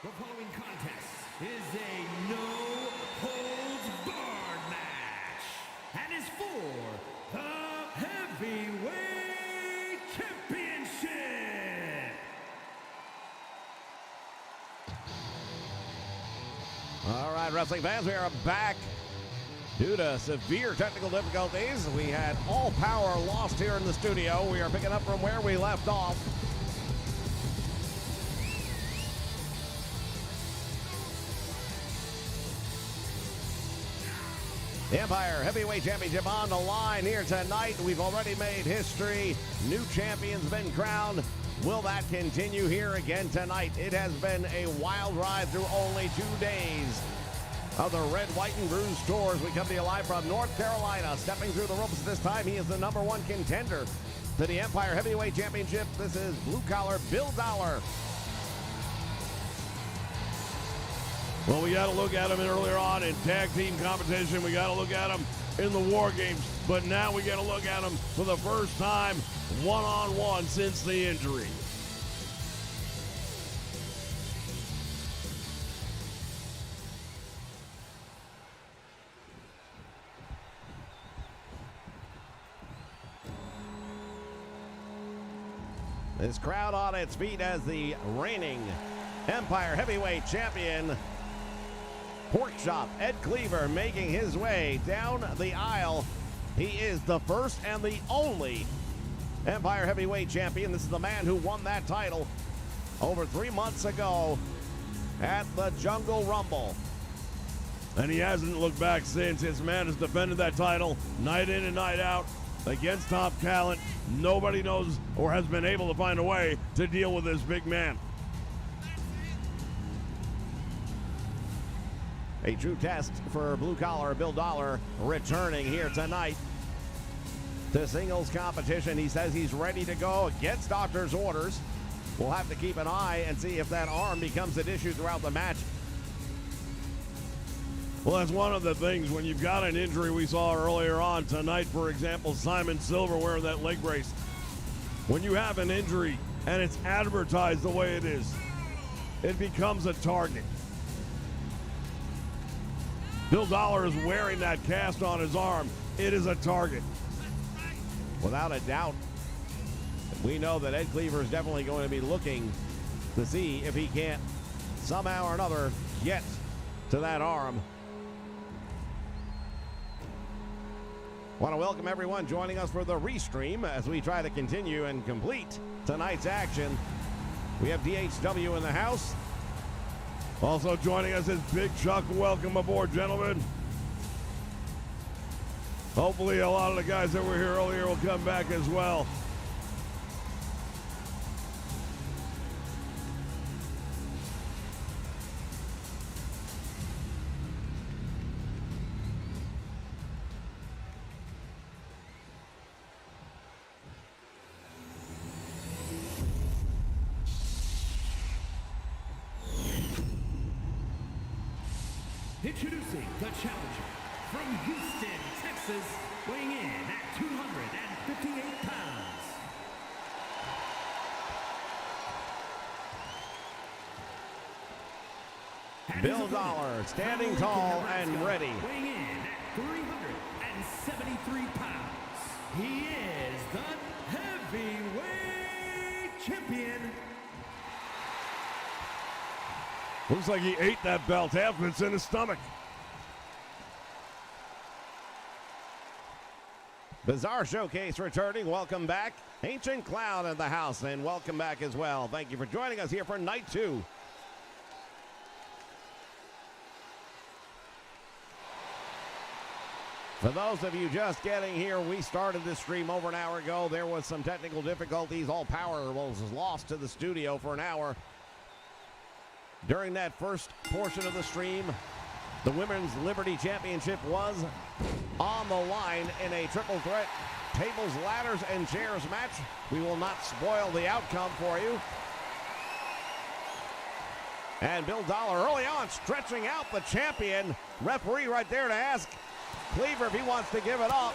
The following contest is a no-holds-barred match and is for the Heavyweight Championship. All right, wrestling fans, we are back. Due to severe technical difficulties, we had all power lost here in the studio. We are picking up from where we left off. The Empire Heavyweight Championship on the line here tonight. We've already made history. New champion's been crowned. Will that continue here again tonight? It has been a wild ride through only 2 days of the Red, White, and Bruised tours. We come to you live from North Carolina. Stepping through the ropes this time, he is the #1 contender to the Empire Heavyweight Championship. This is blue collar Bill Dollar. Well, we got to look at him earlier on in tag team competition. We got to look at him in the War Games. But now we got to look at him for the first time one-on-one since the injury. This crowd on its feet as the reigning Empire Heavyweight Champion, Porkchop Ed Cleaver, making his way down the aisle. He is the first and the only Empire Heavyweight Champion. This is the man who won that title over 3 months ago at the Jungle Rumble. And he hasn't looked back since. His man has defended that title night in and night out against top talent. Nobody knows or has been able to find a way to deal with this big man. A true test for blue collar Bill Dollar, returning here tonight to singles competition. He says he's ready to go against doctor's orders. We'll have to keep an eye and see if that arm becomes an issue throughout the match. Well, that's one of the things when you've got an injury. We saw earlier on tonight, for example, Simon Silver wearing that leg brace. When you have an injury and it's advertised the way it is, it becomes a target. Bill Dollar is wearing that cast on his arm. It is a target. Without a doubt, we know that Ed Cleaver is definitely going to be looking to see if he can't somehow or another get to that arm. Want to welcome everyone joining us for the restream as we try to continue and complete tonight's action. We have DHW in the house. Also joining us is Big Chuck. Welcome aboard, gentlemen. Hopefully a lot of the guys that were here earlier will come back as well. Introducing the challenger from Houston, Texas, weighing in at 258 pounds. Bill Dollar, standing tall and ready. Weighing in at 373 pounds. He is the Heavyweight Champion. Looks like he ate that belt. Half of it's in his stomach. Bizarre Showcase returning. Welcome back. Ancient Clown in the house, and welcome back as well. Thank you for joining us here for night 2. For those of you just getting here, we started this stream over an hour ago. There was some technical difficulties. All power was lost to the studio for an hour. During that first portion of the stream, the Women's Liberty Championship was on the line in a triple threat tables, ladders, and chairs match. We will not spoil the outcome for you. And Bill Dollar early on stretching out the champion. Referee right there to ask Cleaver if he wants to give it up.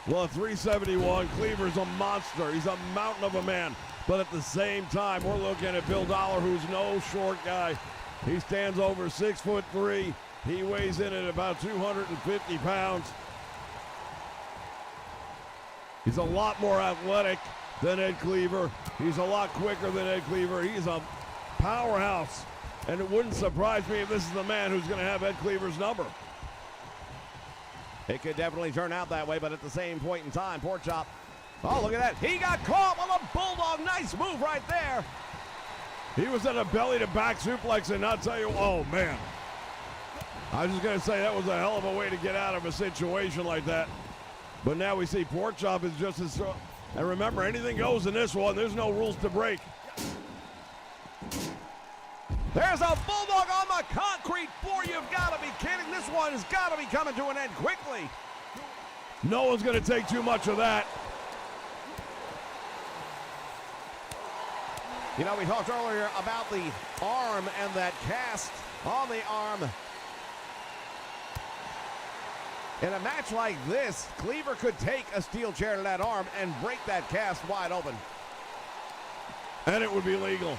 Well, at 371, Cleaver's a monster. He's a mountain of a man. But at the same time, we're looking at Bill Dollar, who's no short guy. He stands over 6'3". He weighs in at about 250 pounds. He's a lot more athletic than Ed Cleaver. He's a lot quicker than Ed Cleaver. He's a powerhouse. And it wouldn't surprise me if this is the man who's going to have Ed Cleaver's number. It could definitely turn out that way, but at the same point in time, Pork Chop. Oh, look at that. He got caught with a bulldog. Nice move right there. He was at a belly-to-back suplex, and I'll tell you, oh, man. I was just going to say that was a hell of a way to get out of a situation like that. But now we see Pork Chop is just as strong. And remember, anything goes in this one. There's no rules to break. There's a bulldog on the concrete floor. You've got to be kidding. This one has got to be coming to an end quickly. No one's going to take too much of that. You know, we talked earlier about the arm and that cast on the arm. In a match like this, Cleaver could take a steel chair to that arm and break that cast wide open. And it would be legal.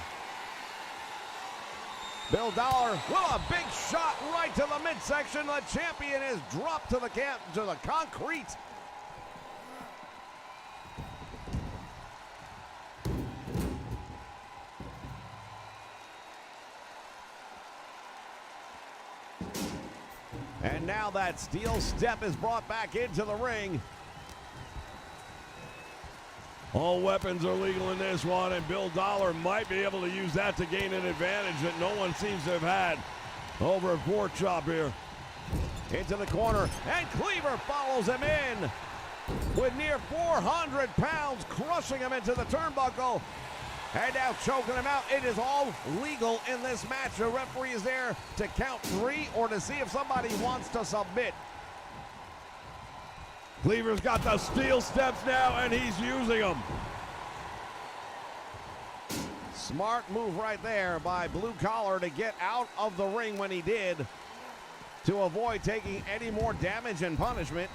Bill Dollar with a big shot right to the midsection. The champion is dropped to the concrete. And now that steel step is brought back into the ring. All weapons are legal in this one, and Bill Dollar might be able to use that to gain an advantage that no one seems to have had over at Pork Chop here. Into the corner, and Cleaver follows him in with near 400 pounds, crushing him into the turnbuckle. And now choking him out. It is all legal in this match. The referee is there to count 3 or to see if somebody wants to submit. Cleaver's got the steel steps now, and he's using them. Smart move right there by Blue Collar to get out of the ring when he did, to avoid taking any more damage and punishment.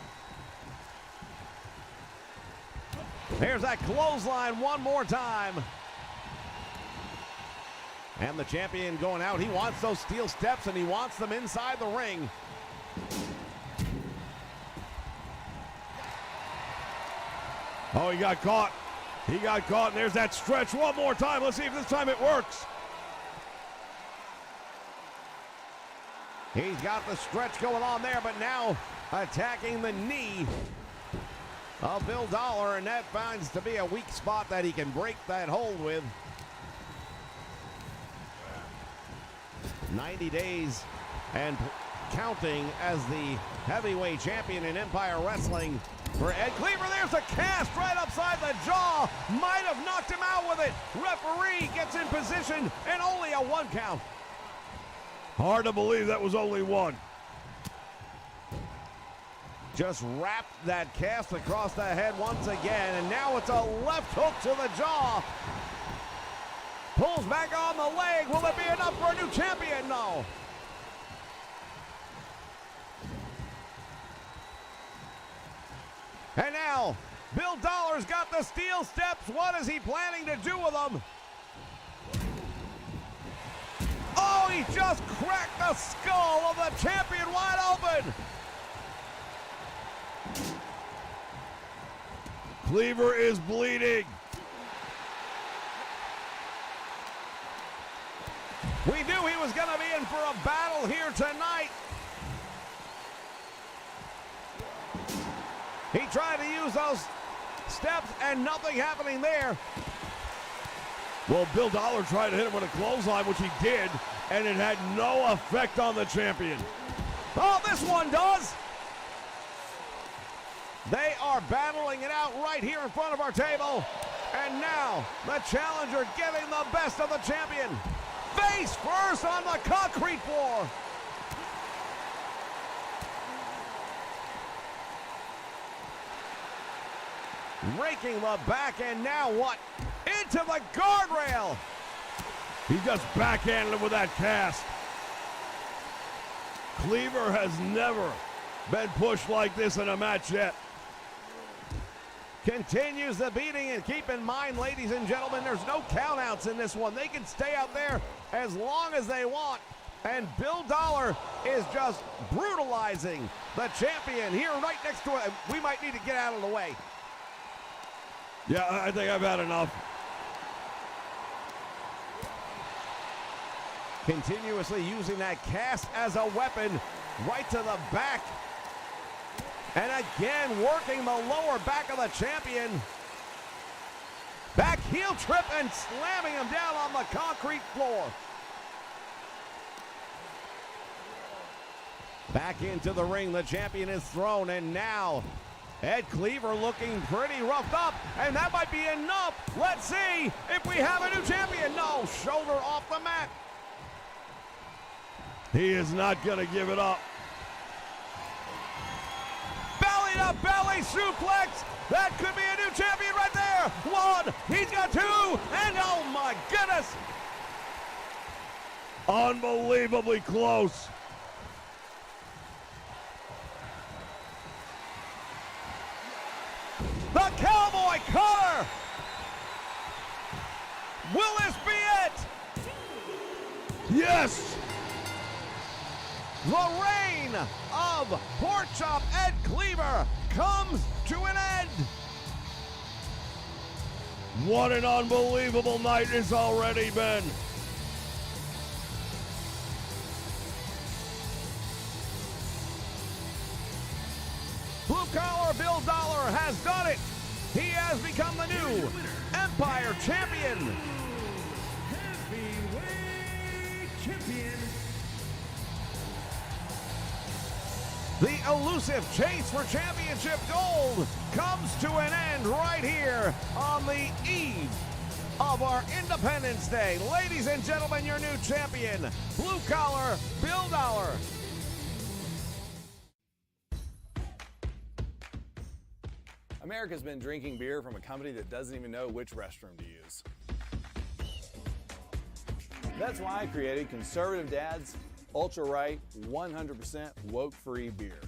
There's that clothesline one more time. And the champion going out. He wants those steel steps, and he wants them inside the ring. Oh, he got caught. He got caught, and there's that stretch one more time. Let's see if this time it works. He's got the stretch going on there, but now attacking the knee of Bill Dollar, and that finds to be a weak spot that he can break that hold with. 90 days and counting as the heavyweight champion in Empire Wrestling for Ed Cleaver. There's a cast right upside the jaw. Might have knocked him out with it. Referee gets in position, and only a 1 count. Hard to believe that was only 1. Just wrapped that cast across the head once again, and now it's a left hook to the jaw. Pulls back on the leg. Will it be enough for a new champion? No. And now, Bill Dollar's got the steel steps. What is he planning to do with them? Oh, he just cracked the skull of the champion wide open. Cleaver is bleeding. We knew he was going to be in for a battle here tonight. He tried to use those steps and nothing happening there. Well, Bill Dollar tried to hit him with a clothesline, which he did, and it had no effect on the champion. Oh, this one does. They are battling it out right here in front of our table. And now the challenger getting the best of the champion. Face first on the concrete floor. Raking the back, and now what? Into the guardrail. He just backhanded him with that cast. Cleaver has never been pushed like this in a match yet. continues the beating, and keep in mind, ladies and gentlemen, there's no countouts in this one. They can stay out there as long as they want. And Bill Dollar is just brutalizing the champion here right next to it. We might need to get out of the way. Yeah, I think I've had enough. Continuously using that cast as a weapon right to the back. And again, working the lower back of the champion. Back heel trip and slamming him down on the concrete floor. Back into the ring, the champion is thrown, and now Ed Cleaver looking pretty roughed up, and that might be enough. Let's see if we have a new champion. No, shoulder off the mat. He is not going to give it up. Belly to belly suplex. That could be a new champion right there. One, he's got two, and oh my goodness. Unbelievably close. The Cowboy Cutter. Will this be it? Yes. The reign of Pork Chop Ed Cleaver comes to an end. What an unbelievable night it's already been. Blue Collar Bill Dollar has done it. He has become the new Empire Champion. Heavyweight champion. The elusive chase for championship gold comes to an end right here on the eve of our Independence Day. Ladies and gentlemen, your new champion, Blue Collar Bill Dollar. America's been drinking beer from a company that doesn't even know which restroom to use. That's why I created Conservative Dad's Ultra Right 100% woke-free beer.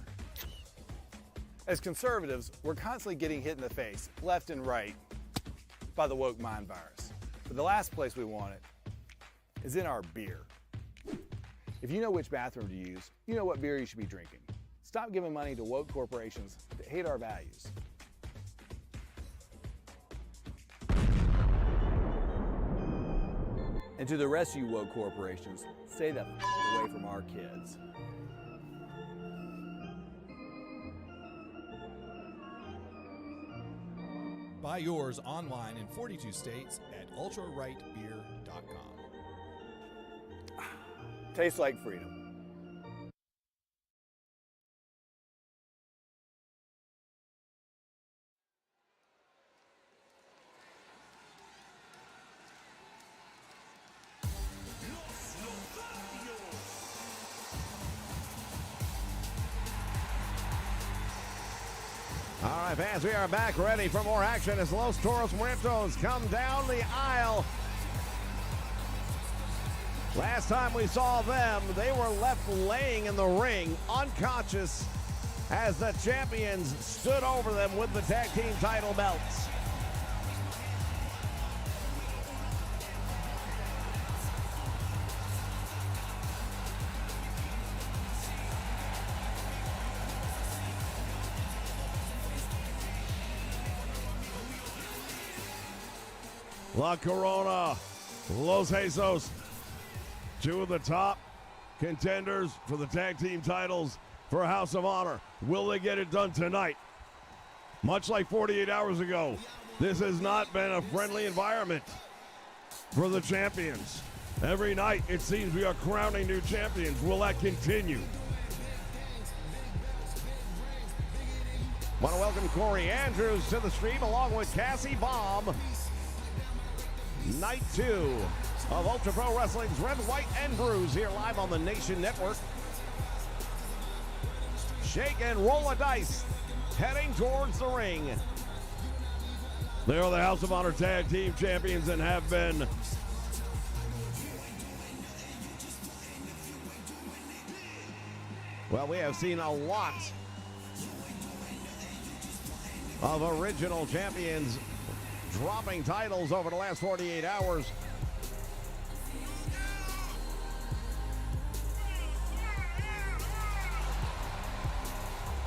As conservatives, we're constantly getting hit in the face, left and right, by the woke mind virus. But the last place we want it is in our beer. If you know which bathroom to use, you know what beer you should be drinking. Stop giving money to woke corporations that hate our values. And to the rest of you woke corporations, stay the away from our kids. Buy yours online in 42 states at ultrarightbeer.com. Tastes like freedom. All right, fans, we are back ready for more action as Los Toros Muertos come down the aisle. Last time we saw them, they were left laying in the ring, unconscious, as the champions stood over them with the tag team title belts. La Corona, Los Jesus, two of the top contenders for the tag team titles for House of Honor. Will they get it done tonight? Much like 48 hours ago, this has not been a friendly environment for the champions. Every night, it seems we are crowning new champions. Will that continue? Want to welcome Corey Andrews to the stream along with Cassie Baum. Night 2 of Ultra Pro Wrestling's Red, White, and Bruised here live on the Nation Network. Shake and roll a dice, heading towards the ring. They are the House of Honor Tag Team Champions and have been. Well, we have seen a lot of original champions dropping titles over the last 48 hours.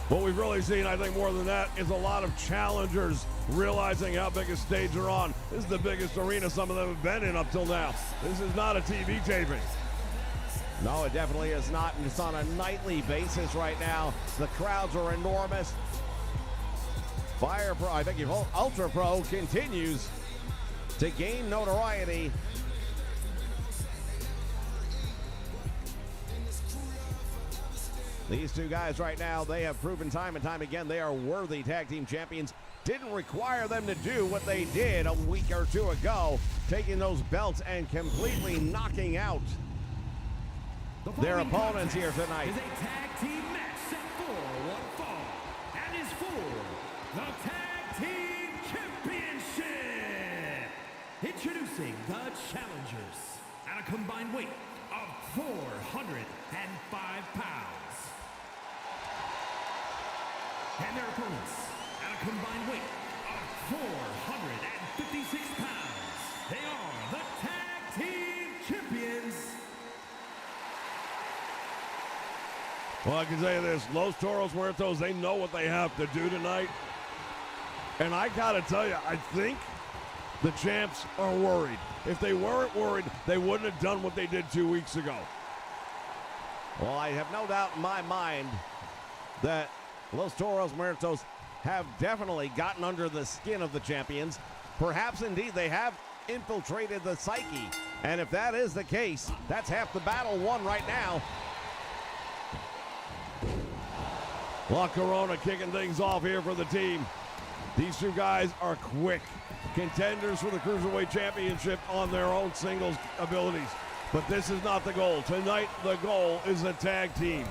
What we've really seen, I think more than that, is a lot of challengers realizing how big a stage they're on. This is the biggest arena some of them have been in up till now. This is not a TV taping. No, it definitely is not, and it's on a nightly basis right now. The crowds are enormous. Fire Pro, I think Ultra Pro continues to gain notoriety. These two guys right now, they have proven time and time again they are worthy tag team champions. Didn't require them to do what they did a week or two ago, taking those belts and completely knocking out their opponents here tonight. Is a tag team match set for one fall, and is for the Tag Team Championship. Introducing the challengers at a combined weight of 405 pounds. And their opponents at a combined weight of 456 pounds. They are the Tag Team Champions. Well, I can tell you this, Los Toros Muertos, they know what they have to do tonight. And I gotta tell you, I think the champs are worried. If they weren't worried, they wouldn't have done what they did 2 weeks ago. Well, I have no doubt in my mind that Los Toros Muertos have definitely gotten under the skin of the champions. Perhaps indeed they have infiltrated the psyche. And if that is the case, that's half the battle won right now. La Corona kicking things off here for the team. These two guys are quick contenders for the Cruiserweight Championship on their own singles abilities. But this is not the goal. Tonight, the goal is a tag team.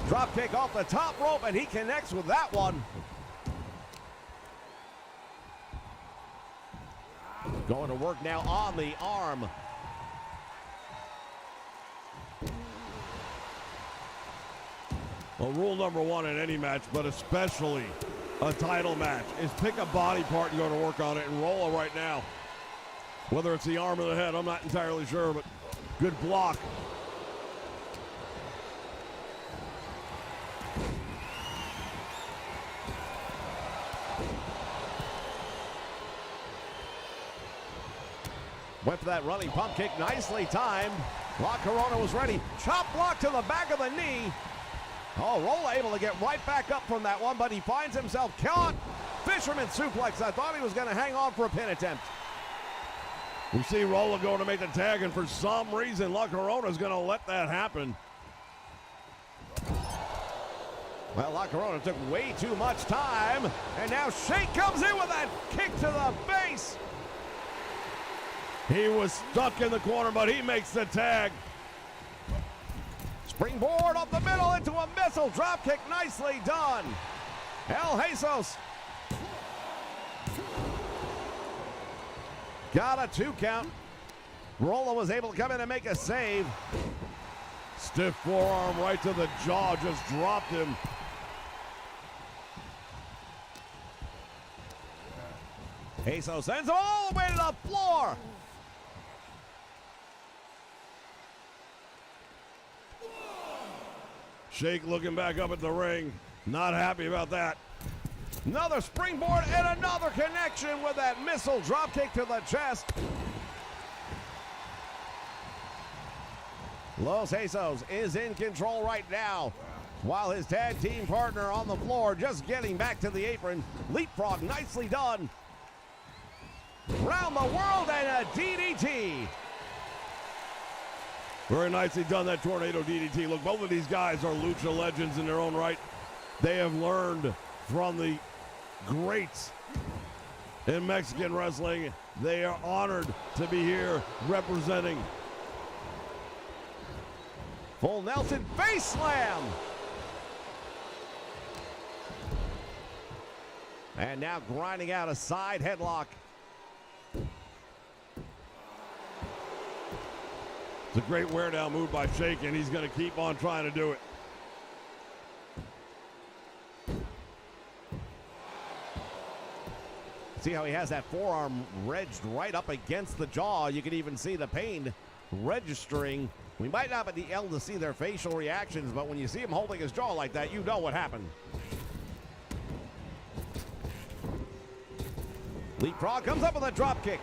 Drop kick off the top rope, and he connects with that one. Going to work now on the arm. Well, rule number one in any match, but especially a title match, is pick a body part and go to work on it, and Rolla right now, whether it's the arm or the head, I'm not entirely sure, but good block. Went for that running pump kick, nicely timed. La Corona was ready. Chop block to the back of the knee. Oh, Rolla able to get right back up from that one, but he finds himself caught. Fisherman suplex. I thought he was going to hang on for a pin attempt. We see Rolla going to make the tag, and for some reason, La Corona's going to let that happen. Well, La Corona took way too much time, and now Shake comes in with that kick to the face. He was stuck in the corner, but he makes the tag. Springboard up the middle into a missile drop kick, nicely done. El Jesus got a 2 count. Rolla was able to come in and make a save. Stiff forearm right to the jaw, just dropped him. Jesus sends him all the way to the floor. Shake looking back up at the ring. Not happy about that. Another springboard and another connection with that missile dropkick to the chest. Los Jesus is in control right now, while his tag team partner on the floor just getting back to the apron. Leapfrog, nicely done. Round the world and a DDT. Very nicely done, that tornado DDT. Look, both of these guys are lucha legends in their own right. They have learned from the greats in Mexican wrestling. They are honored to be here representing. Full Nelson face slam. And now grinding out a side headlock. It's a great wear down move by Shake, and he's going to keep on trying to do it. See how he has that forearm wedged right up against the jaw. You can even see the pain registering. We might not be able to see their facial reactions, but when you see him holding his jaw like that, you know what happened. Leapfrog comes up with a drop kick.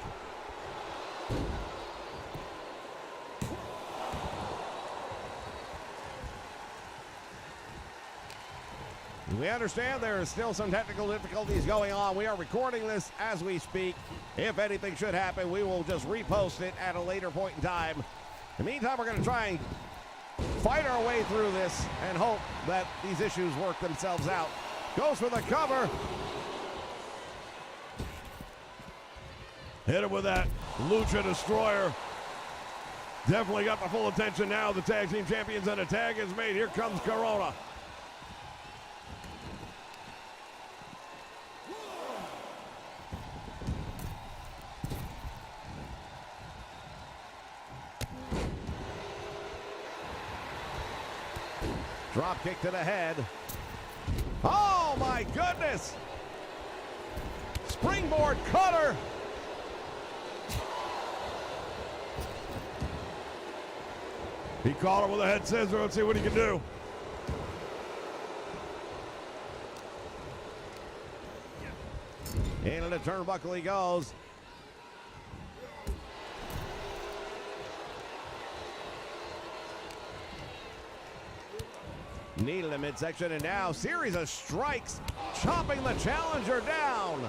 We understand there is still some technical difficulties going on. We are recording this as we speak. If anything should happen, we will just repost it at a later point in time. In the meantime, we're going to try and fight our way through this and hope that these issues work themselves out. Goes for the cover. Hit him with that Lucha Destroyer. Definitely got the full attention now. The tag team champions, and a tag is made. Here comes Corona. Drop kick to the head. Oh my goodness! Springboard cutter. He caught him with a head scissor. Let's see what he can do. Into the turnbuckle he goes. Knee to the midsection, and now series of strikes, chopping the challenger down.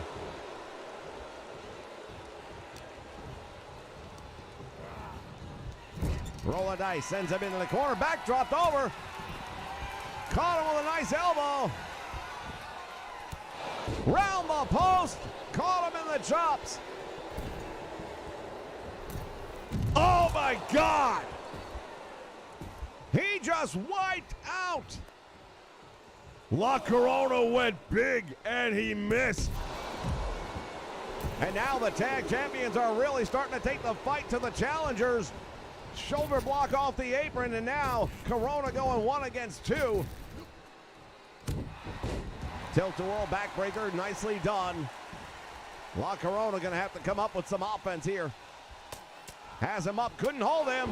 Roll of dice, sends him into the corner, back dropped over. Caught him with a nice elbow. Round the post, caught him in the chops. Oh my God! He just wiped out. La Corona went big and he missed. And now the tag champions are really starting to take the fight to the challengers. Shoulder block off the apron, and now Corona going 1 against 2. Tilt-a-whirl backbreaker, nicely done. La Corona gonna have to come up with some offense here. Has him up, couldn't hold him.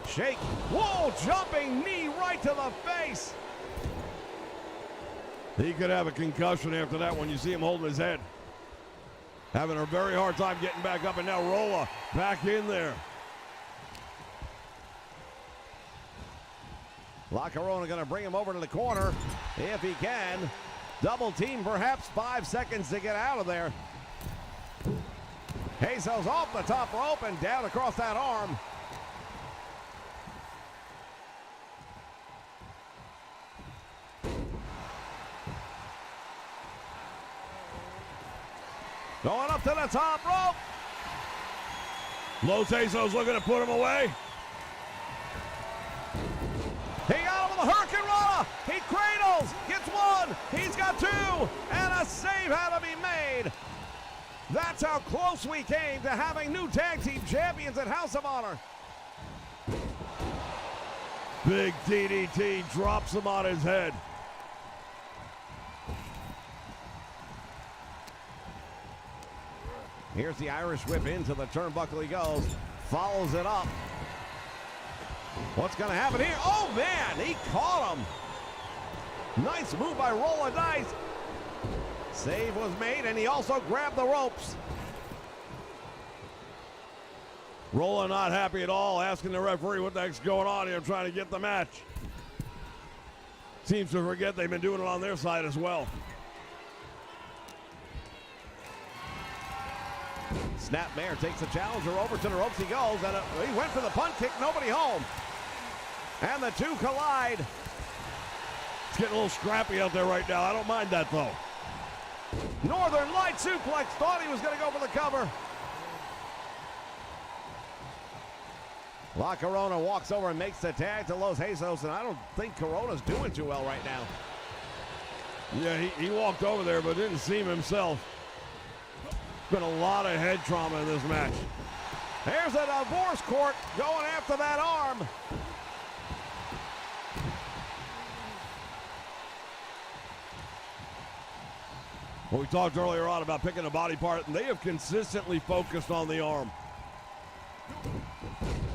Shake, whoa, jumping knee right to the face. He could have a concussion after that when you see him holding his head. Having a very hard time getting back up, and now Rolla back in there. La Corona gonna bring him over to the corner if he can. Double team, perhaps 5 seconds to get out of there. Jesus off the top rope and down across that arm. Going up to the top rope. Los Esos looking to put him away. He got him with a Hurricane Rana. He cradles, gets 1. He's got 2, and a save had to be made. That's how close we came to having new tag team champions at House of Honor. Big DDT drops him on his head. Here's the Irish whip into the turnbuckle he goes. Follows it up. What's going to happen here? Oh, man, he caught him. Nice move by Roll of Dice. Save was made, and he also grabbed the ropes. Rolla not happy at all, asking the referee what the heck's going on here, trying to get the match. Seems to forget they've been doing it on their side as well. Snapmare takes the challenger over to the ropes. He goes, and he went for the punt kick. Nobody home. And the two collide. It's getting a little scrappy out there right now. I don't mind that, though. Northern Light suplex. Thought he was going to go for the cover. La Corona walks over and makes the tag to Los Jesus, and I don't think Corona's doing too well right now. Yeah, he walked over there, but didn't seem himself. Been a lot of head trauma in this match. There's a divorce court going after that arm. Well, we talked earlier on about picking a body part, and they have consistently focused on the arm.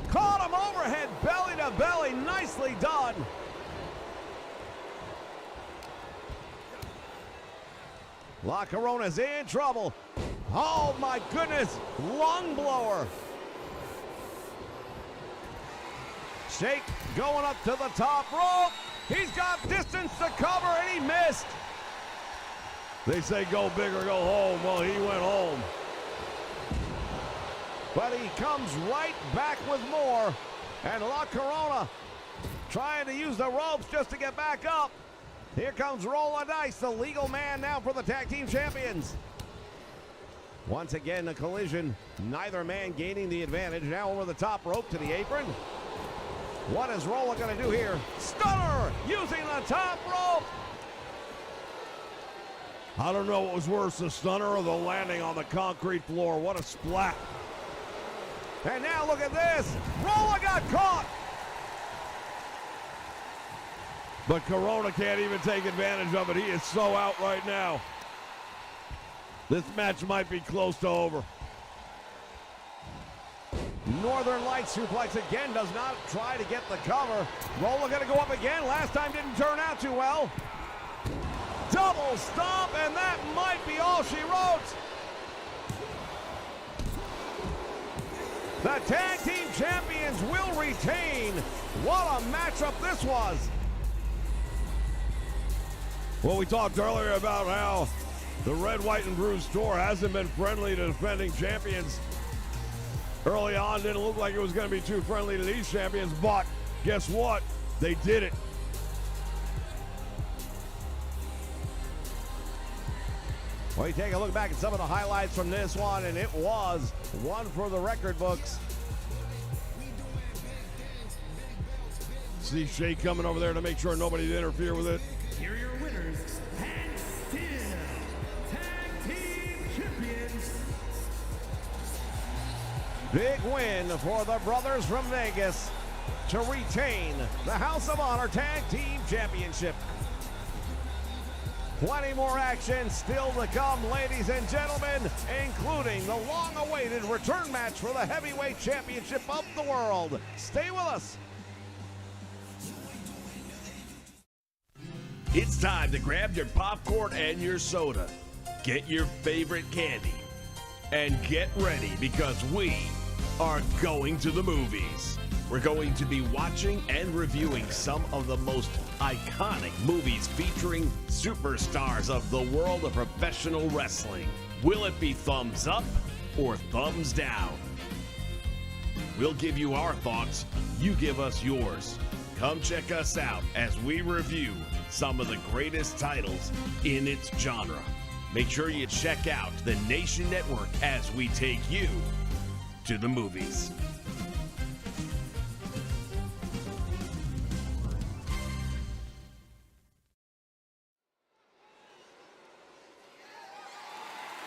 Caught him overhead, belly to belly. Nicely done. La Corona's in trouble. Oh my goodness, lung blower. Shake going up to the top rope. He's got distance to cover and he missed. They say go big or go home. Well, he went home. But he comes right back with more. And La Corona trying to use the ropes just to get back up. Here comes Roll of Dice, the legal man now for the tag team champions. Once again, a collision. Neither man gaining the advantage. Now over the top rope to the apron. What is Rolla going to do here? Stunner using the top rope. I don't know what was worse, the stunner or the landing on the concrete floor. What a splat. And now look at this. Rolla got caught. But Corona can't even take advantage of it. He is so out right now. This match might be close to over. Northern Light suplex again, does not try to get the cover. Rolla gonna go up again. Last time didn't turn out too well. Double stomp, and that might be all she wrote. The tag team champions will retain. What a matchup this was. Well, we talked earlier about how the Red, White, and Bruised tour hasn't been friendly to defending champions. Early on, didn't look like it was going to be too friendly to these champions, but guess what? They did it. Well, you take a look back at some of the highlights from this one, and it was one for the record books. See Shea coming over there to make sure nobody would interfere with it. Here are your winners and still tag team champions. Big win for the brothers from Vegas to retain the House of Honor Tag Team Championship. Plenty more action still to come, ladies and gentlemen, including the long-awaited return match for the Heavyweight Championship of the world. Stay with us. It's time to grab your popcorn and your soda. Get your favorite candy. And get ready because we are going to the movies. We're going to be watching and reviewing some of the most iconic movies featuring superstars of the world of professional wrestling. Will it be thumbs up or thumbs down? We'll give you our thoughts, you give us yours. Come check us out as we review some of the greatest titles in its genre. Make sure you check out the Nation Network as we take you to the movies.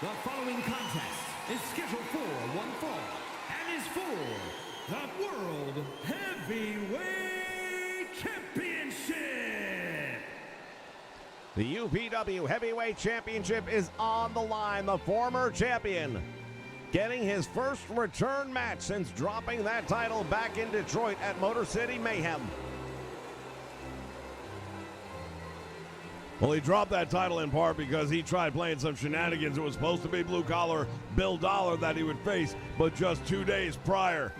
The following contest is scheduled for one fall and is for the World Heavyweight Championship. The UPW Heavyweight Championship is on the line. The former champion getting his first return match since dropping that title back in Detroit at Motor City Mayhem. Well, he dropped that title in part because he tried playing some shenanigans. It was supposed to be blue-collar Bill Dollar that he would face, but just 2 days prior,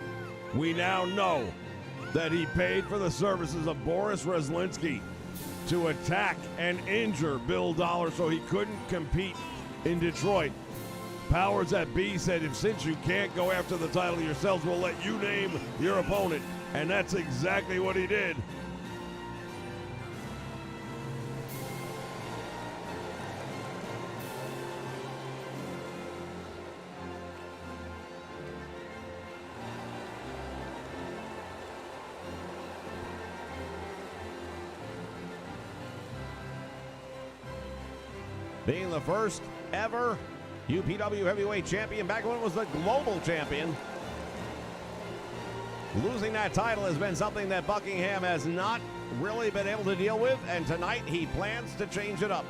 we now know that he paid for the services of Boris Reslinski to attack and injure Bill Dollar so he couldn't compete in Detroit. Powers that be said, since you can't go after the title yourselves, we'll let you name your opponent. And that's exactly what he did. Being the first ever UPW Heavyweight Champion back when it was the Global Champion. Losing that title has been something that Buckingham has not really been able to deal with, and tonight he plans to change it up.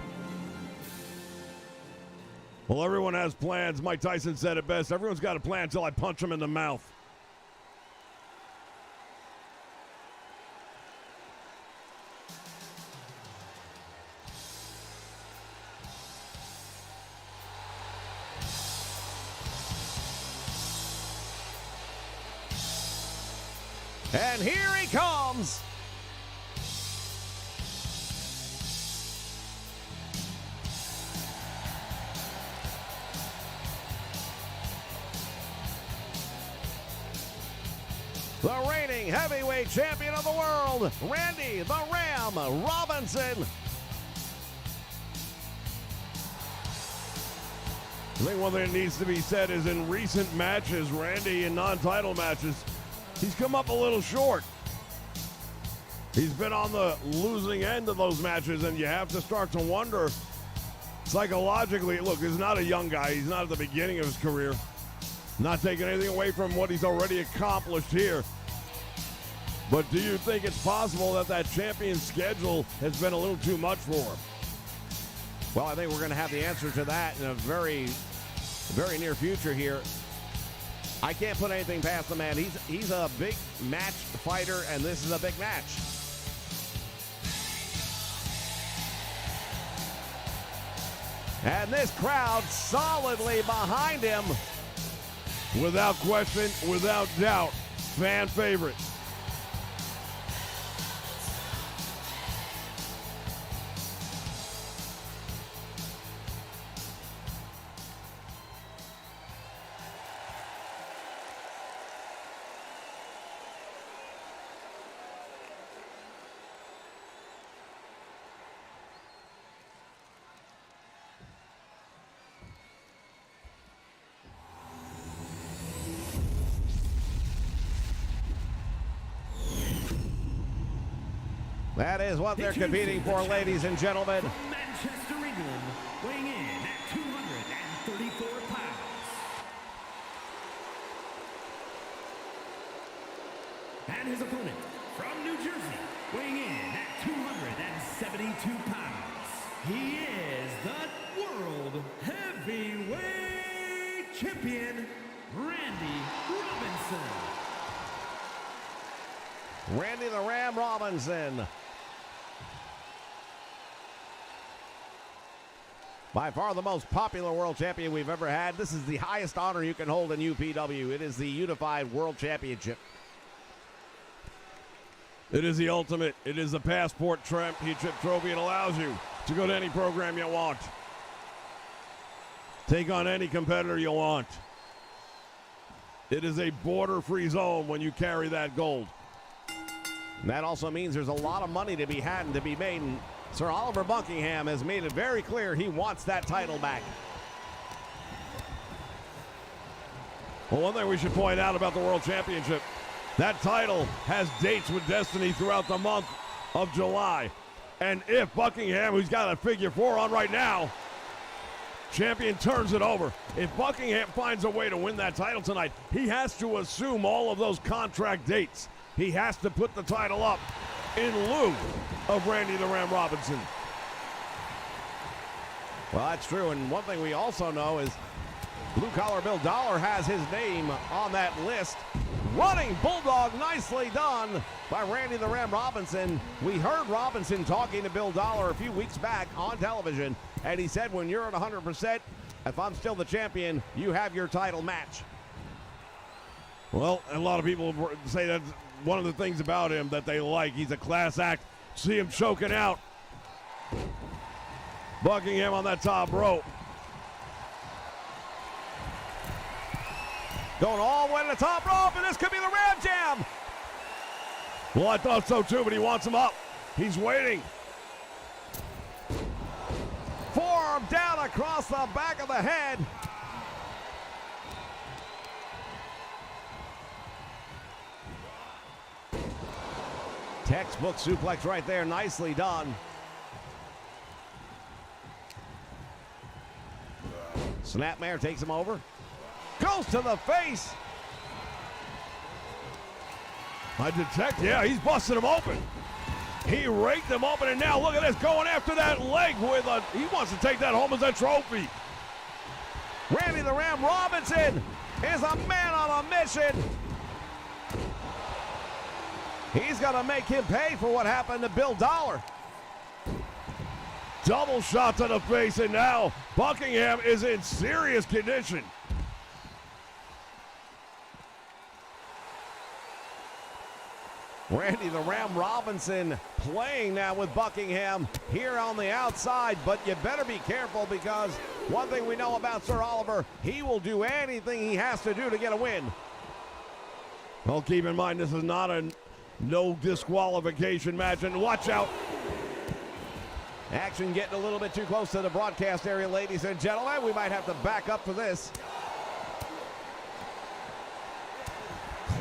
Well, everyone has plans. Mike Tyson said it best. Everyone's got a plan until I punch him in the mouth. And here he comes. The reigning heavyweight champion of the world, Randy the Ram Robinson. I think one thing that needs to be said is in recent matches, Randy in non-title matches, he's come up a little short. He's been on the losing end of those matches, and you have to start to wonder psychologically. Look, he's not a young guy. He's not at the beginning of his career. Not taking anything away from what he's already accomplished here. But do you think it's possible that that champion schedule has been a little too much for him? Well, I think we're going to have the answer to that in a very, very near future here. I can't put anything past the man. He's a big match fighter, and this is a big match. And this crowd solidly behind him. Without question, without doubt, fan favorite. That is what they're competing for, ladies and gentlemen. From Manchester, England, weighing in at 234 pounds. And his opponent from New Jersey, weighing in at 272 pounds. He is the World Heavyweight Champion, Randy Robinson. Randy the Ram Robinson. By far the most popular world champion we've ever had. This is the highest honor you can hold in UPW. It is the Unified World Championship. It is the ultimate. It is the passport championship trophy. It allows you to go to any program you want. Take on any competitor you want. It is a border-free zone when you carry that gold. And that also means there's a lot of money to be had and to be made. And Sir Oliver Buckingham has made it very clear he wants that title back. Well, one thing we should point out about the World Championship, that title has dates with Destiny throughout the month of July. And if Buckingham, who's got a figure 4 on right now, champion turns it over. If Buckingham finds a way to win that title tonight, he has to assume all of those contract dates. He has to put the title up in lieu of Randy the Ram Robinson. Well, that's true. And one thing we also know is Blue Collar Bill Dollar has his name on that list. Running Bulldog, nicely done by Randy the Ram Robinson. We heard Robinson talking to Bill Dollar a few weeks back on television, and he said, when you're at 100%, if I'm still the champion, you have your title match. Well, a lot of people say that's one of the things about him that they like. He's a class act. See him choking out Buckingham on that top rope. Going all the way to the top rope, and this could be the Ram Jam. Well, I thought so too, but he wants him up. He's waiting. Forearm down across the back of the head. Textbook suplex right there, nicely done. Snapmare takes him over. Goes to the face. I detect, yeah, he's busting him open. He raked him open, and now look at this, going after that leg with a, he wants to take that home as a trophy. Randy the Ram Robinson is a man on a mission. He's going to make him pay for what happened to Bill Dollar. Double shot to the face, and now Buckingham is in serious condition. Randy the Ram Robinson playing now with Buckingham here on the outside, but you better be careful because one thing we know about Sir Oliver, he will do anything he has to do to get a win. Well, keep in mind, this is not a no disqualification match, and watch out. Action getting a little bit too close to the broadcast area, ladies and gentlemen. We might have to back up for this.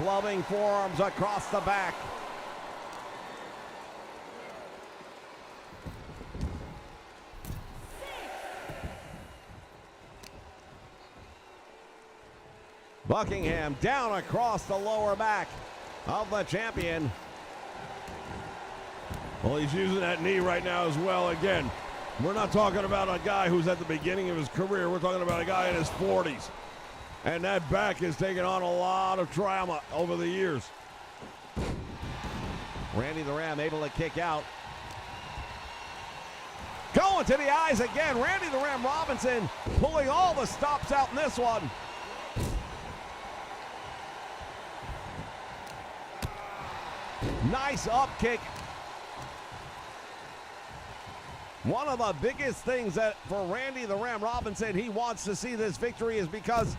Clubbing forearms across the back. Buckingham down across the lower back of the champion. Well, he's using that knee right now as well. Again, we're not talking about a guy who's at the beginning of his career. We're talking about a guy in his 40s. And that back has taken on a lot of trauma over the years. Randy the Ram able to kick out. Going to the eyes again. Randy the Ram Robinson pulling all the stops out in this one. Nice up kick. One of the biggest things that for Randy the Ram Robinson, he wants to see this victory is because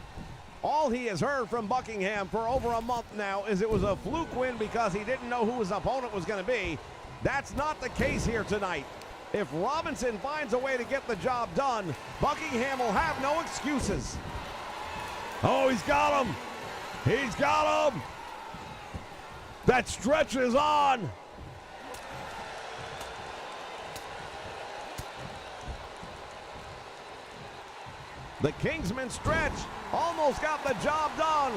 all he has heard from Buckingham for over a month now is it was a fluke win because he didn't know who his opponent was going to be. That's not the case here tonight. If Robinson finds a way to get the job done, Buckingham will have no excuses. Oh, he's got him. He's got him. That stretch is on. The Kingsman stretch almost got the job done.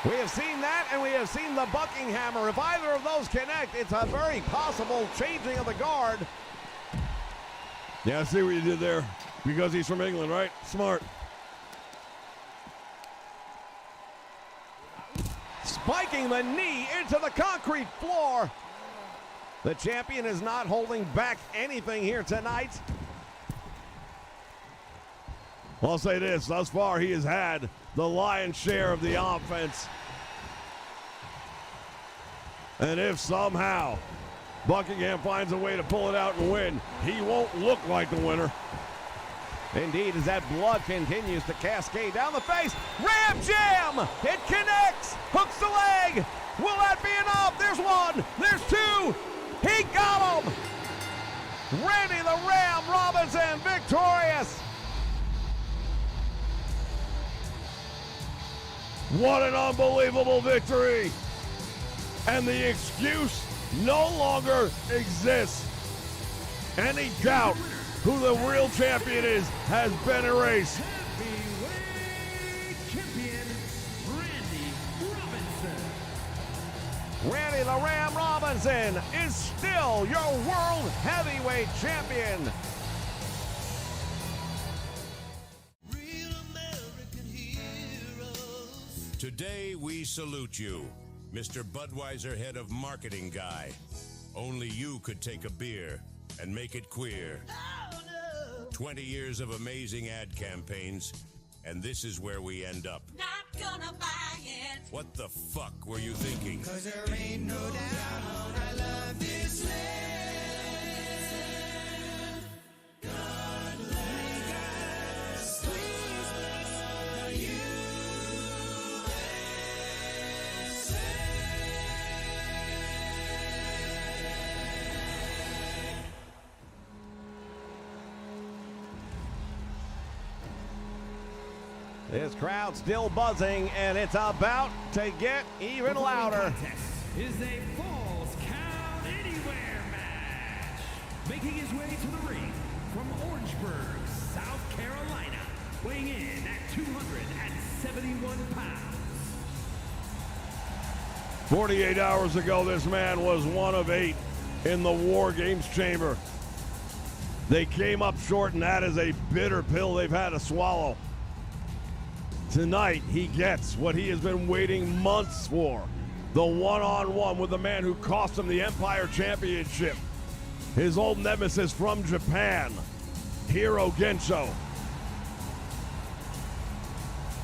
We have seen that, and we have seen the Buckinghammer. If either of those connect, it's a very possible changing of the guard. Yeah, I see what you did there. Because he's from England, right? Smart. Spiking the knee into the concrete floor. The champion is not holding back anything here tonight. I'll say this, thus far he has had the lion's share of the offense. And if somehow Buckingham finds a way to pull it out and win, he won't look like the winner. Indeed, as that blood continues to cascade down the face. Ram jam! It connects! Hooks the leg! Will that be enough? There's one! There's two! He got him! Randy the Ram Robinson victorious! What an unbelievable victory! And the excuse no longer exists. Any doubt who the real champion is has been erased. Heavyweight champion, Randy Robinson. Randy the Ram Robinson is still your world heavyweight champion. Today we salute you, Mr. Budweiser head of marketing guy. Only you could take a beer and make it queer. 20 years of amazing ad campaigns, and this is where we end up. Not gonna buy it. What the fuck were you thinking? 'Cause there ain't no doubt I love this land. God bless us. Please bless the USA. This crowd still buzzing, and it's about to get even louder. Contest is a Falls Count Anywhere match. Making his way to the ring from Orangeburg, South Carolina, weighing in at 271 pounds. 48 hours ago, this man was one of 8 in the War Games chamber. They came up short, and that is a bitter pill they've had to swallow. Tonight, he gets what he has been waiting months for. The one-on-one with the man who cost him the Empire Championship. His old nemesis from Japan, Hiro Gensho.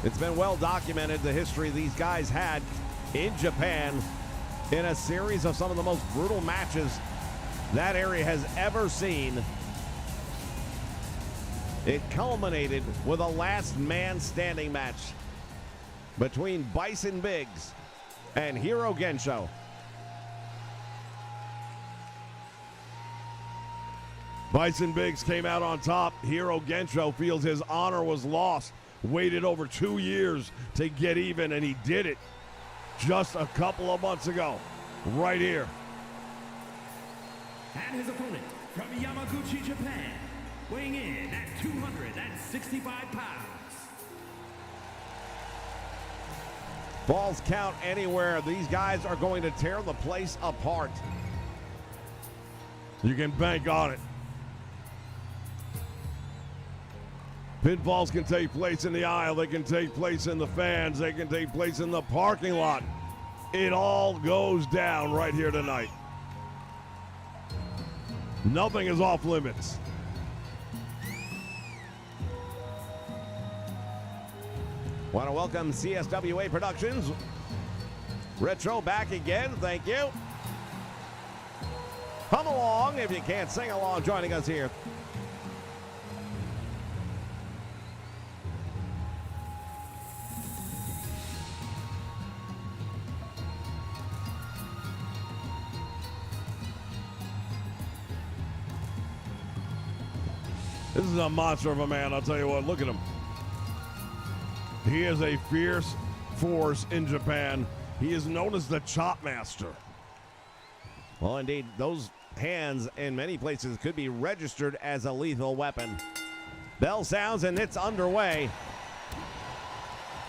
It's been well documented the history these guys had in Japan in a series of some of the most brutal matches that area has ever seen. It culminated with a last man standing match between Bison Biggs and Hiro Gensho. Bison Biggs came out on top. Hiro Gensho feels his honor was lost. Waited over 2 years to get even, and he did it just a couple of months ago, right here. And his opponent from Yamaguchi, Japan, weighing in at 265 pounds. Falls count anywhere. These guys are going to tear the place apart. You can bank on it. Pinfalls can take place in the aisle. They can take place in the fans. They can take place in the parking lot. It all goes down right here tonight. Nothing is off limits. Want to welcome CSWA Productions. Retro back again. Thank you. Come along if you can't sing along joining us here. This is a monster of a man, I'll tell you what. Look at him. He is a fierce force in Japan. He is known as the Chop Master. Well, indeed, those hands in many places could be registered as a lethal weapon. Bell sounds and it's underway.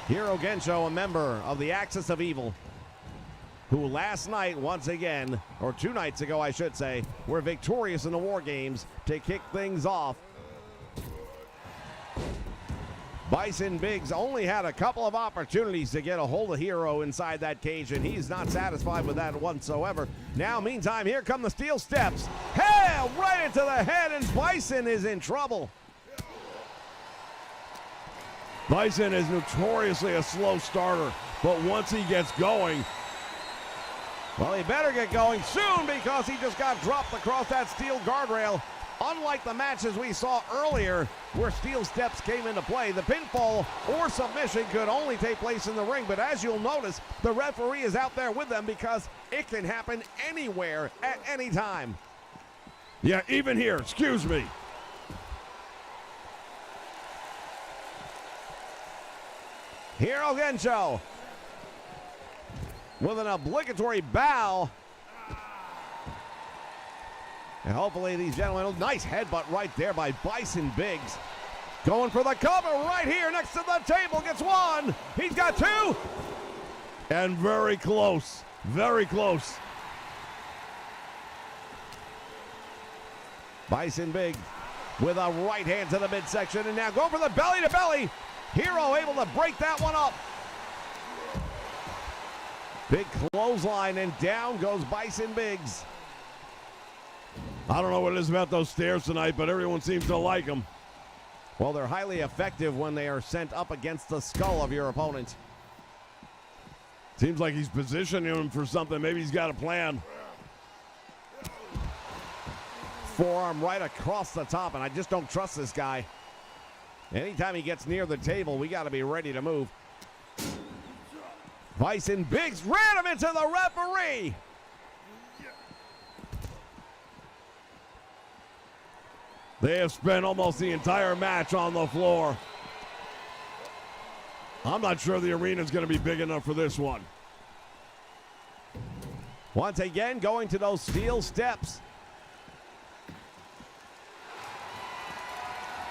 Hiro Gensho, a member of the Axis of Evil, who last night, once again, or 2 nights ago, I should say, were victorious in the War Games to kick things off. Bison Biggs only had a couple of opportunities to get a hold of Hiro inside that cage, and he's not satisfied with that whatsoever. Now, meantime, here come the steel steps. Hey, right into the head, and Bison is in trouble. Bison is notoriously a slow starter, but once he gets going, well, he better get going soon because he just got dropped across that steel guardrail. Unlike the matches we saw earlier where steel steps came into play, the pinfall or submission could only take place in the ring. But as you'll notice, the referee is out there with them because it can happen anywhere at any time. yeah, even here, excuse me. Hiro Gensho with an obligatory bow. And hopefully these gentlemen, nice headbutt right there by Bison Biggs. Going for the cover right here next to the table, gets one. He's got two. And very close, very close. Bison Biggs with a right hand to the midsection, and now going for the belly to belly. Hiro able to break that one up. Big clothesline, and down goes Bison Biggs. I don't know what it is about those stairs tonight, but everyone seems to like them. Well, they're highly effective when they are sent up against the skull of your opponent. Seems like he's positioning him for something. Maybe he's got a plan. Forearm right across the top, and I just don't trust this guy. Anytime he gets near the table, we got to be ready to move. Bison Biggs ran him into the referee. They have spent almost the entire match on the floor. I'm not sure the arena's going to be big enough for this one. Once again, going to those steel steps.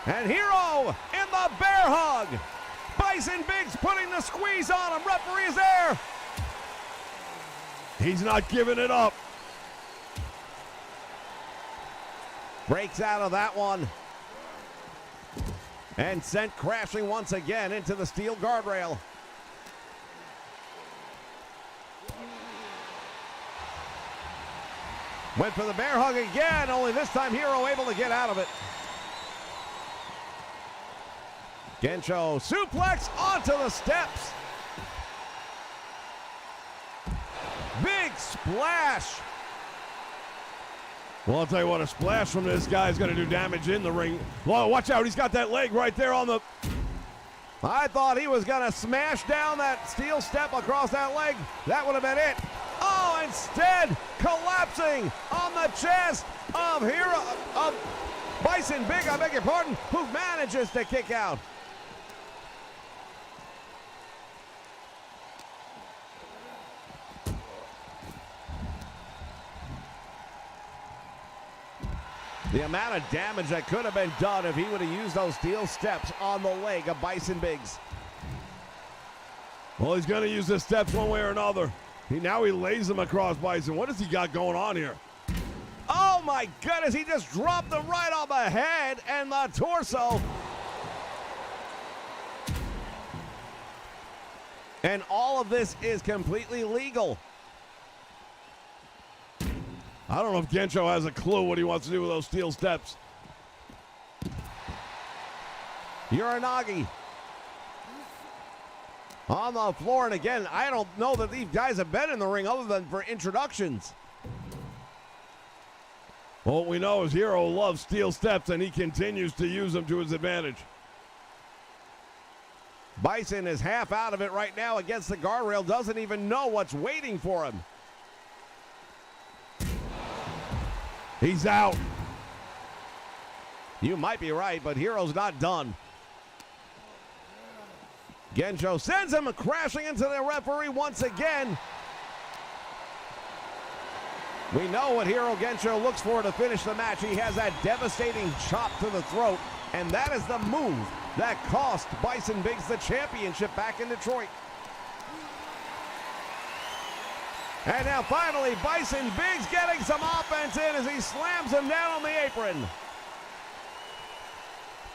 And Hiro in the bear hug. Bison Biggs putting the squeeze on him. Referee is there. He's not giving it up. Breaks out of that one. And sent crashing once again into the steel guardrail. Went for the bear hug again, only this time Hero able to get out of it. Gensho suplex onto the steps. Big splash. Well, I'll tell you what, a splash from this guy is going to do damage in the ring. Well, watch out, he's got that leg right there on the... I thought he was going to smash down that steel step across that leg. That would have been it. Oh, instead, collapsing on the chest of Bison Big, I beg your pardon, who manages to kick out. The amount of damage that could have been done if he would have used those steel steps on the leg of Bison Biggs. Well, he's going to use the steps one way or another. Now he lays them across Bison. What has he got going on here? Oh my goodness, he just dropped them right on the head and the torso. And all of this is completely legal. I don't know if Gensho has a clue what he wants to do with those steel steps. Uranagi on the floor, and again, I don't know that these guys have been in the ring other than for introductions. Well, what we know is Hero loves steel steps, and he continues to use them to his advantage. Bison is half out of it right now against the guardrail, doesn't even know what's waiting for him. He's out. You might be right, but Hero's not done. Gensho sends him crashing into the referee once again. We know what Hero Gensho looks for to finish the match. He has that devastating chop to the throat, and that is the move that cost Bison Biggs the championship back in Detroit. And now finally, Bison Biggs getting some offense in as he slams him down on the apron.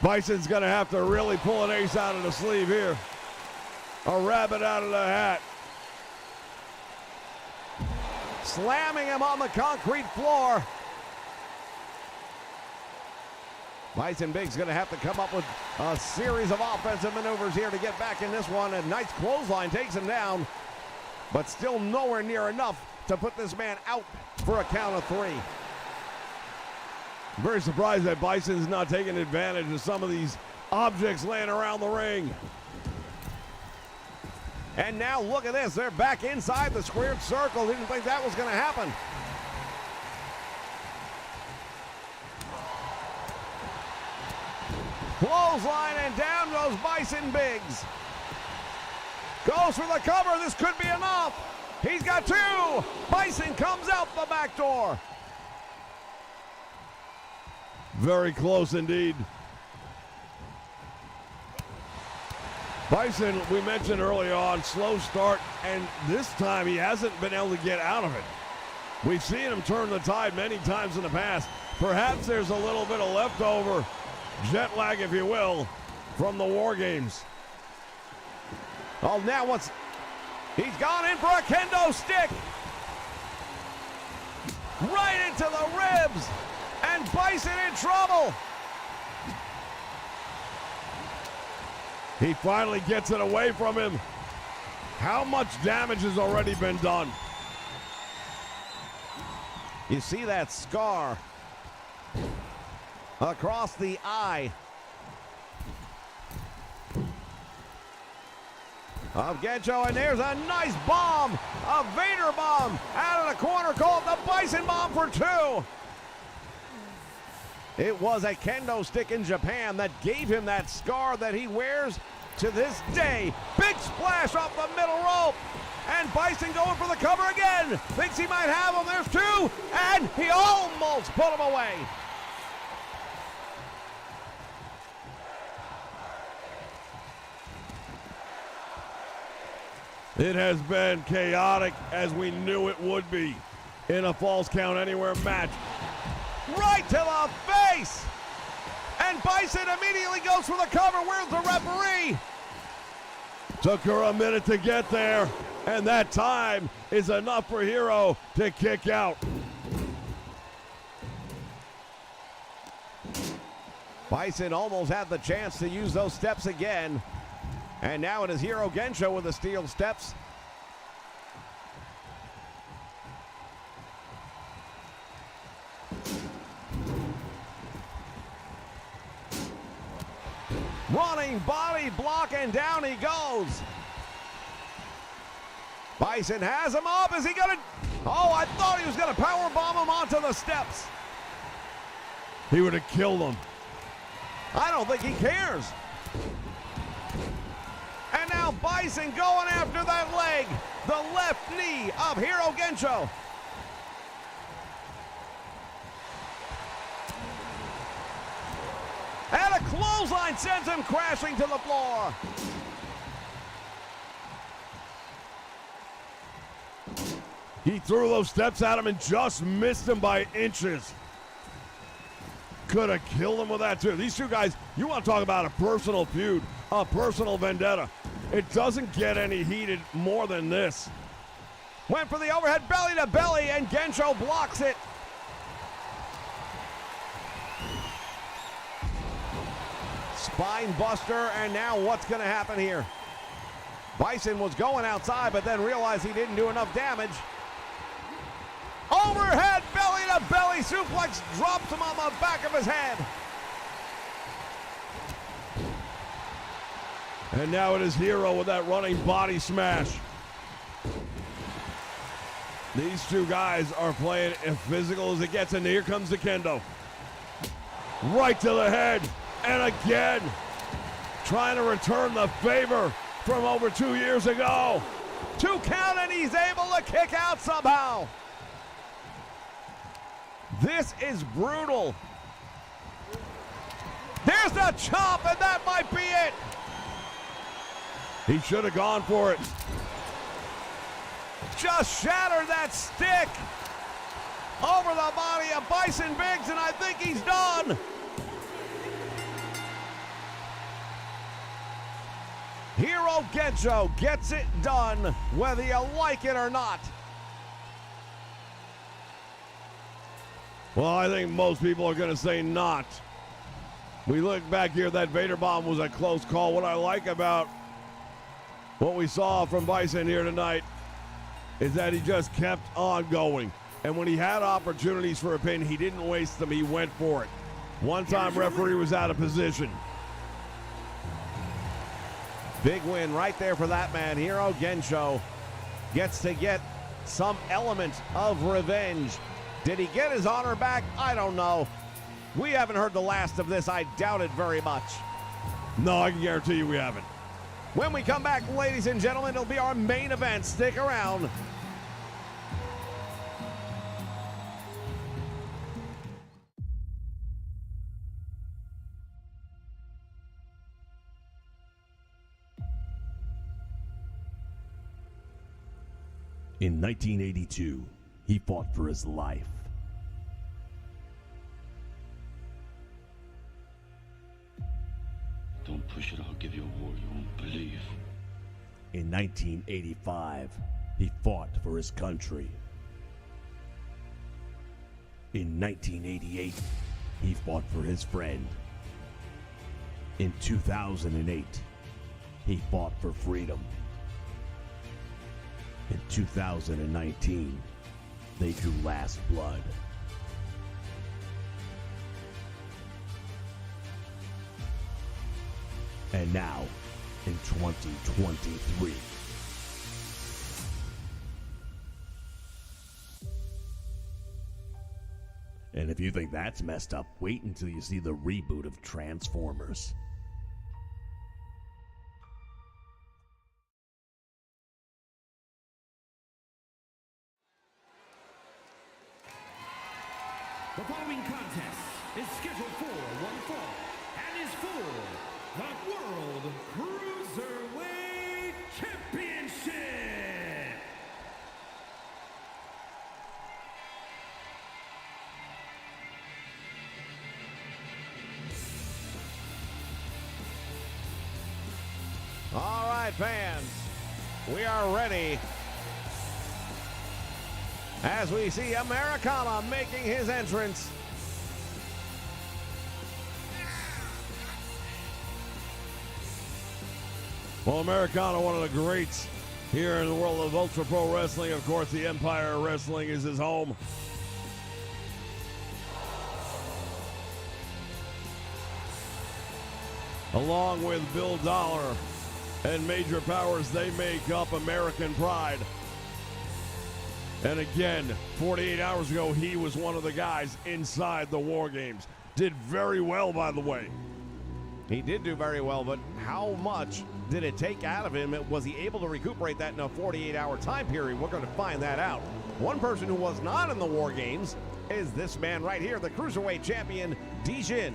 Bison's going to have to really pull an ace out of the sleeve here. A rabbit out of the hat. Slamming him on the concrete floor. Bison Biggs going to have to come up with a series of offensive maneuvers here to get back in this one. A nice clothesline takes him down, but still nowhere near enough to put this man out for a count of 3. Very surprised that Bison's not taking advantage of some of these objects laying around the ring. And now look at this. They're back inside the squared circle. Didn't think that was going to happen. Clothesline, and down goes Bison Biggs. Goes for the cover. This could be enough. He's got 2. Bison comes out the back door. Very close indeed. Bison, we mentioned early on, slow start, and this time he hasn't been able to get out of it. We've seen him turn the tide many times in the past. Perhaps there's a little bit of leftover jet lag, if you will, from the War Games. Oh, now what's... He's gone in for a kendo stick. Right into the ribs. And Bison in trouble. He finally gets it away from him. How much damage has already been done? You see that scar across the eye of Gensho, and there's a nice bomb, a Vader bomb out of the corner called the Bison bomb for 2. It was a kendo stick in Japan that gave him that scar that he wears to this day. Big splash off the middle rope. And Bison going for the cover again. Thinks he might have him. There's 2. And he almost put him away. It has been chaotic, as we knew it would be in a Falls Count Anywhere match. Right to the face. And and Bison immediately goes for the cover. Where's the referee? Took her a minute to get there, and that time is enough for Hero to kick out. Bison almost had the chance to use those steps again. And now it is Hiro Gensho with the steel steps. Running body block, and down he goes. Bison has him up. Is he gonna? Oh, I thought he was gonna power bomb him onto the steps. He would have killed him. I don't think he cares. And now Bison going after that leg. The left knee of Hiro Gensho. And a clothesline sends him crashing to the floor. He threw those steps at him and just missed him by inches. Could have killed him with that too. These two guys, you want to talk about a personal feud, a personal vendetta. It doesn't get any heated more than this. Went for the overhead belly to belly, and Gensho blocks it. Spine buster, and now what's going to happen here? Bison was going outside, but then realized he didn't do enough damage. Overhead belly to belly suplex drops him on the back of his head. And now it is Hero with that running body smash. These two guys are playing as physical as it gets, and here comes the kendo. Right to the head, and again, trying to return the favor from over 2 years ago. 2 count, and he's able to kick out somehow. This is brutal. There's the chop, and that might be it. He should have gone for it. Just shattered that stick over the body of Bison Biggs, and I think he's done. Hiro Gensho gets it done, whether you like it or not. Well, I think most people are going to say not. We look back here, that Vader bomb was a close call. What I like about what we saw from Bison here tonight is that he just kept on going. And when he had opportunities for a pin, he didn't waste them. He went for it. One time referee was out of position. Big win right there for that man. Hiro Gensho gets to get some element of revenge. Did he get his honor back? I don't know. We haven't heard the last of this. I doubt it very much. No, I can guarantee you we haven't. When we come back, ladies and gentlemen, it'll be our main event. Stick around. In 1982, he fought for his life. Don't push it, I'll give you a war you won't believe. In 1985, he fought for his country. In 1988, he fought for his friend. In 2008, he fought for freedom. In 2019, they drew last blood. And now, in 2023, and if you think that's messed up, wait until you see the reboot of Transformers. The following contest is scheduled for one fall and is for the World Cruiserweight Championship. All right, fans, we are ready as we see Americana making his entrance. Well, Americana, one of the greats here in the world of Ultra Pro Wrestling. Of course, the Empire Wrestling is his home. Along with Bill Dollar and Major Powers, they make up American Pride. And again, 48 hours ago, he was one of the guys inside the War Games. Did very well, by the way. He did do very well, but how much did it take out of him? Was he able to recuperate that in a 48-hour time period? We're going to find that out. One person who was not in the War Games is this man right here, the Cruiserweight Champion, Dijin.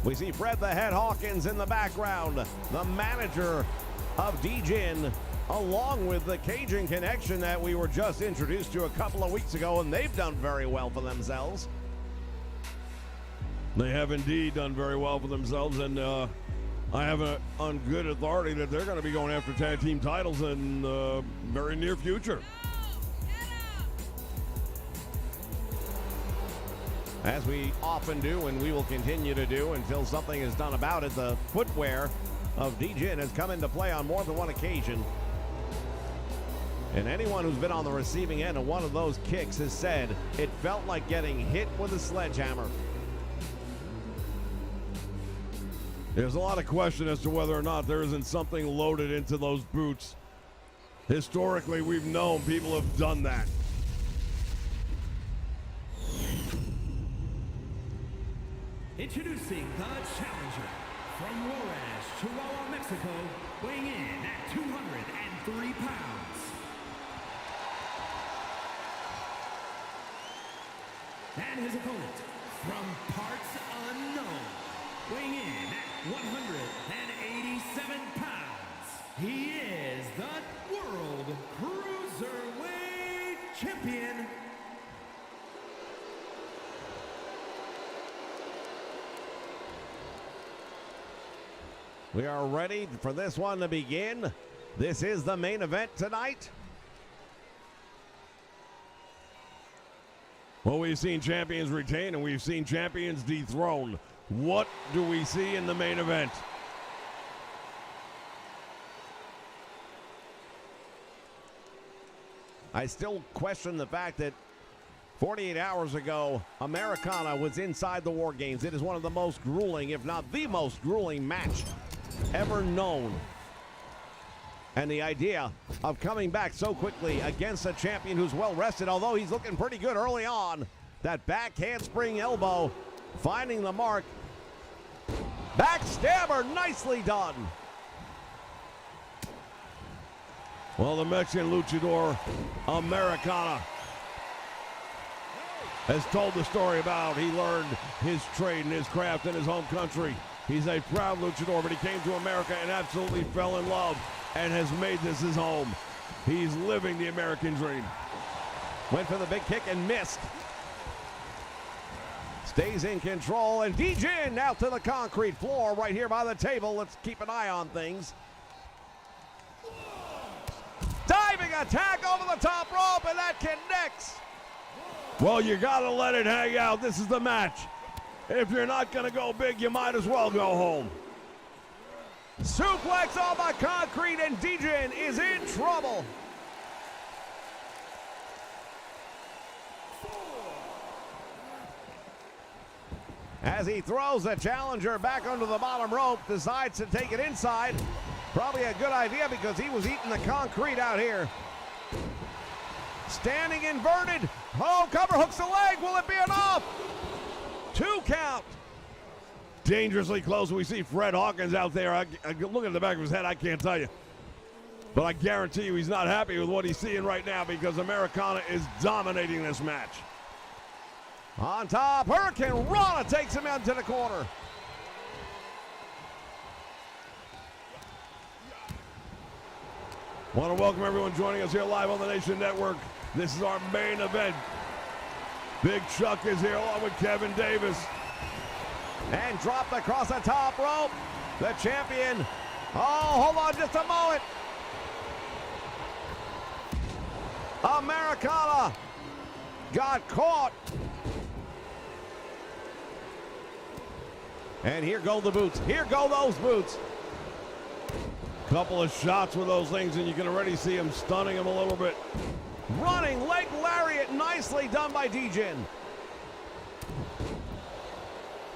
We see Fred the Head Hawkins in the background, the manager of Dijin, along with the Cajun Connection that we were just introduced to a couple of weeks ago, and they've done very well for themselves. They have indeed done very well for themselves, and I have it on good authority that they're going to be going after tag team titles in the very near future. As we often do, and we will continue to do until something is done about it, the footwear of Dijin has come into play on more than one occasion. And anyone who's been on the receiving end of one of those kicks has said it felt like getting hit with a sledgehammer. There's a lot of question as to whether or not there isn't something loaded into those boots. Historically, we've known people have done that. Introducing the challenger from Juarez, Chihuahua, Mexico, weighing in at 203 pounds. And his opponent from parts unknown, weighing in at 187 pounds. He is the World Cruiserweight Champion, We are ready for this one to begin. This is the main event tonight. Well, we've seen champions retain and we've seen champions dethrone. What do we see in the main event? I still question the fact that 48 hours ago, Americana was inside the War Games. It is one of the most grueling, if not the most grueling match ever known. And the idea of coming back so quickly against a champion who's well rested, although he's looking pretty good early on, that back handspring elbow, finding the mark. Backstabber, nicely done. Well, the Mexican luchador, Americana, has told the story about he learned his trade and his craft in his home country. He's a proud luchador, but he came to America and absolutely fell in love and has made this his home. He's living the American dream. Went for the big kick and missed. Stays in control, and Dijin out to the concrete floor right here by the table. Let's keep an eye on things. Diving attack over the top rope, and that connects. Well, you gotta let it hang out. This is the match. If you're not gonna go big, you might as well go home. Suplex on the concrete, and Dijin is in trouble. As he throws the challenger back onto the bottom rope, decides to take it inside. Probably a good idea because he was eating the concrete out here. Standing inverted. Oh, cover hooks the leg. Will it be enough? 2 count. Dangerously close. We see Fred Hawkins out there. I look at the back of his head, I can't tell you. But I guarantee you he's not happy with what he's seeing right now because Americana is dominating this match. On top, Hurricane Rana takes him into the corner. Want to welcome everyone joining us here live on the Nation Network. This is our main event. Big Chuck is here along with Kevin Davis. And dropped across the top rope. The champion. Oh, hold on just a moment. Americana got caught. And here go the boots. Here go those boots. Couple of shots with those things, and you can already see him stunning him a little bit. Running leg lariat, nicely done by Dijin.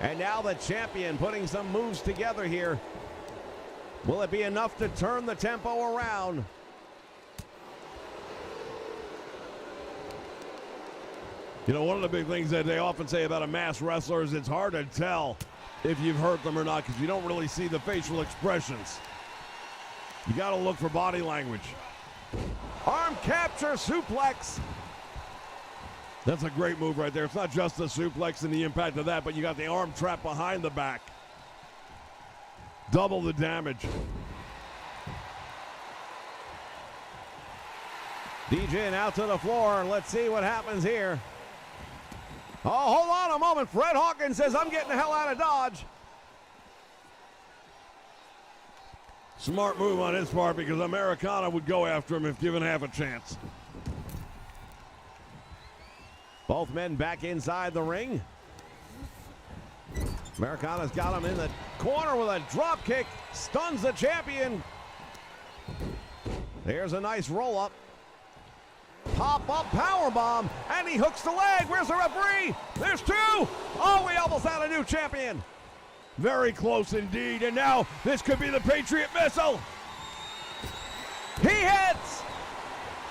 And now the champion putting some moves together here. Will it be enough to turn the tempo around? You know, one of the big things that they often say about a masked wrestler is it's hard to tell if you've hurt them or not because you don't really see the facial expressions. You got to look for body language. Arm capture suplex. That's a great move right there. It's not just the suplex and the impact of that, but you got the arm trap behind the back. Double the damage. Dijin out to the floor. Let's see what happens here. Oh, hold on a moment. Fred Hawkins says, I'm getting the hell out of Dodge. Smart move on his part because Americana would go after him if given half a chance. Both men back inside the ring. Americana's got him in the corner with a drop kick. Stuns the champion. There's a nice roll up. Pop up power bomb, and he hooks the leg. Where's the referee? There's two. Oh, we almost had a new champion. Very close indeed, and now this could be the Patriot Missile. He hits.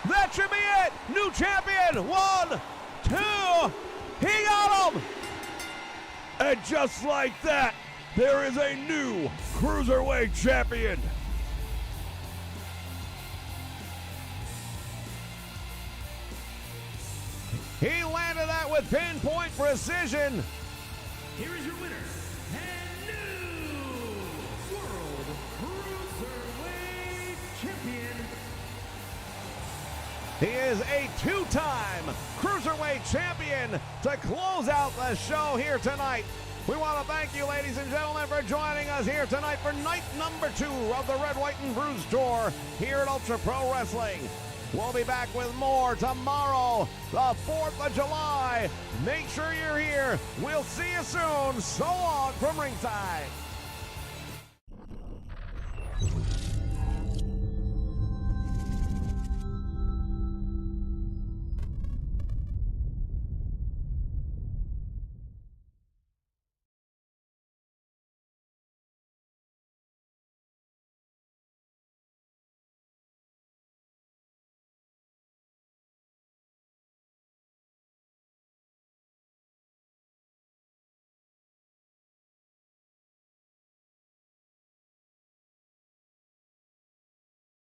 That should be it. New champion. 1, 2. He got him. And just like that, there is a new Cruiserweight champion. He landed that with pinpoint precision. Here is your winner and new World Cruiserweight Champion. He is a two-time Cruiserweight champion to close out the show here tonight. We want to thank you, ladies and gentlemen, for joining us here tonight for night number 2 of the Red, White, and Bruised Tour here at Ultra Pro Wrestling. We'll be back with more tomorrow, the 4th of July. Make sure you're here. We'll see you soon. So long from ringside.